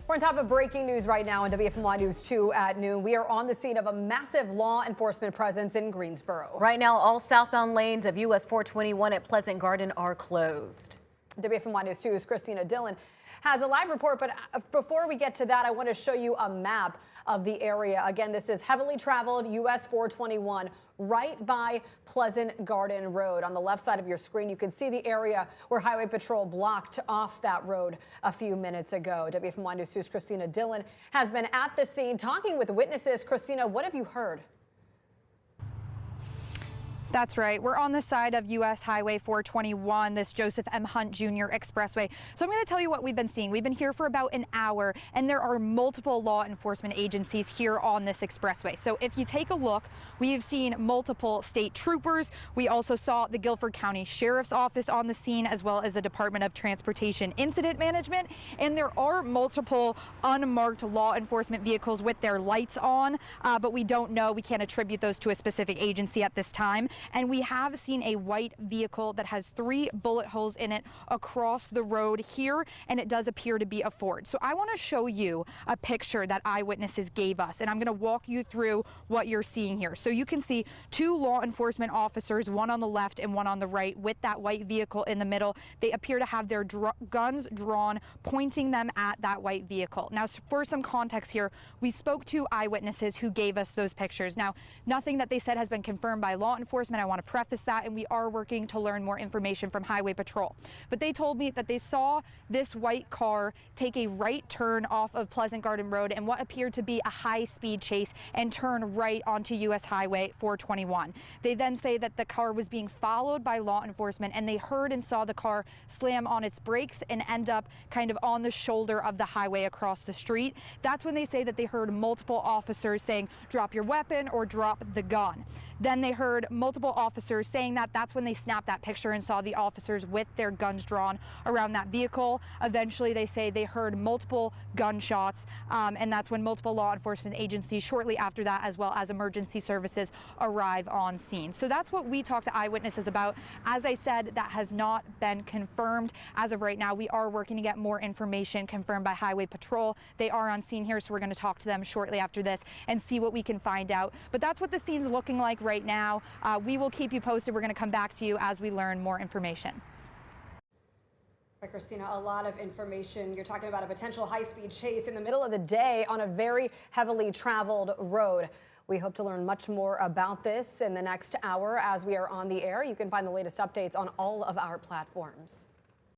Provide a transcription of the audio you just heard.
We're on top of breaking news right now on WFMY News 2 at noon. We are on the scene of a massive law enforcement presence in Greensboro. Right now, all southbound lanes of US 421 at Pleasant Garden are closed. WFMY News 2's Christina Dillon has a live report, but before we get to that, I want to show you a map of the area. Again, this is heavily traveled US 421 right by Pleasant Garden Road. On the left side of your screen, you can see the area where Highway Patrol blocked off that road a few minutes ago. WFMY News 2's Christina Dillon has been at the scene talking with witnesses. Christina, what have you heard? That's right. We're on the side of US Highway 421, this Joseph M. Hunt Jr. Expressway. So I'm going to tell you what we've been seeing. We've been here for about an hour, and there are multiple law enforcement agencies here on this expressway. So if you take a look, we've seen multiple state troopers. We also saw the Guilford County Sheriff's Office on the scene, as well as the Department of Transportation Incident Management. And there are multiple unmarked law enforcement vehicles with their lights on, but we don't know. We can't attribute those to a specific agency at this time. And we have seen a white vehicle that has 3 bullet holes in it across the road here, and it does appear to be a Ford. So I want to show you a picture that eyewitnesses gave us, and I'm going to walk you through what you're seeing here. So you can see 2 law enforcement officers, one on the left and one on the right, with that white vehicle in the middle. They appear to have their guns drawn, pointing them at that white vehicle. Now, for some context here, we spoke to eyewitnesses who gave us those pictures. Now, nothing that they said has been confirmed by law enforcement. I want to preface that, and we are working to learn more information from Highway Patrol. But they told me that they saw this white car take a right turn off of Pleasant Garden Road and what appeared to be a high-speed chase and turn right onto US Highway 421. They then say that the car was being followed by law enforcement, and they heard and saw the car slam on its brakes and end up kind of on the shoulder of the highway across the street. That's when they say that they heard multiple officers saying, "Drop your weapon" or "Drop the gun." Then they heard multiple officers saying that. That's when they snapped that picture and saw the officers with their guns drawn around that vehicle. Eventually, they say they heard multiple gunshots, and that's when multiple law enforcement agencies shortly after that, as well as emergency services, arrive on scene. So that's what we talked to eyewitnesses about. As I said, that has not been confirmed. As of right now, we are working to get more information confirmed by Highway Patrol. They are on scene here, so we're going to talk to them shortly after this and see what we can find out. But that's what the scene's looking like right now. We will keep you posted. We're going to come back to you as we learn more information. Right, Christina, a lot of information. You're talking about a potential high-speed chase in the middle of the day on a very heavily traveled road. We hope to learn much more about this in the next hour as we are on the air. You can find the latest updates on all of our platforms.